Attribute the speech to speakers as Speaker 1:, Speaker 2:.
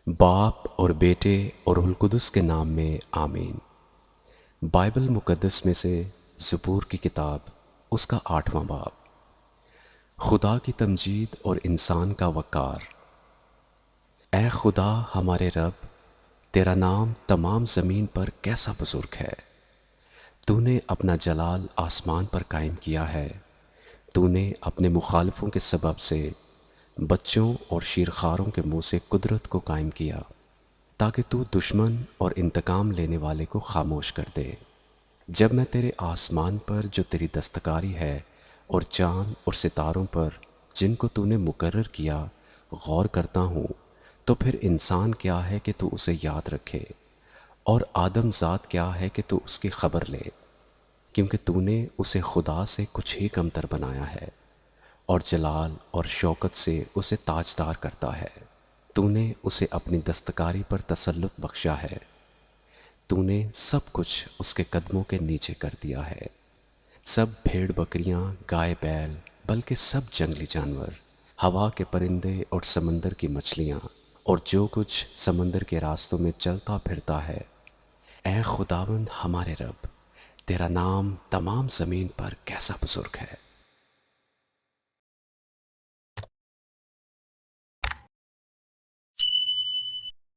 Speaker 1: باپ اور بیٹے اور روح القدس کے نام میں آمین۔ بائبل مقدس میں سے زبور کی کتاب، اس کا 8واں باب۔ خدا کی تمجید اور انسان کا وقار۔ اے خدا ہمارے رب، تیرا نام تمام زمین پر کیسا بزرگ ہے۔ تو نے اپنا جلال آسمان پر قائم کیا ہے۔ تو نے اپنے مخالفوں کے سبب سے بچوں اور شیرخواروں کے منہ سے قدرت کو قائم کیا، تاکہ تو دشمن اور انتقام لینے والے کو خاموش کر دے۔ جب میں تیرے آسمان پر جو تیری دستکاری ہے اور چاند اور ستاروں پر جن کو تو نے مقرر کیا غور کرتا ہوں، تو پھر انسان کیا ہے کہ تو اسے یاد رکھے، اور آدم ذات کیا ہے کہ تو اس کی خبر لے، کیونکہ تو نے اسے خدا سے کچھ ہی کمتر بنایا ہے، اور جلال اور شوکت سے اسے تاجدار کرتا ہے۔ تو نے اسے اپنی دستکاری پر تسلط بخشا ہے۔ تو نے سب کچھ اس کے قدموں کے نیچے کر دیا ہے، سب بھیڑ بکریاں، گائے بیل، بلکہ سب جنگلی جانور، ہوا کے پرندے اور سمندر کی مچھلیاں، اور جو کچھ سمندر کے راستوں میں چلتا پھرتا ہے۔ اے خداوند ہمارے رب، تیرا نام تمام زمین پر کیسا بزرگ ہے۔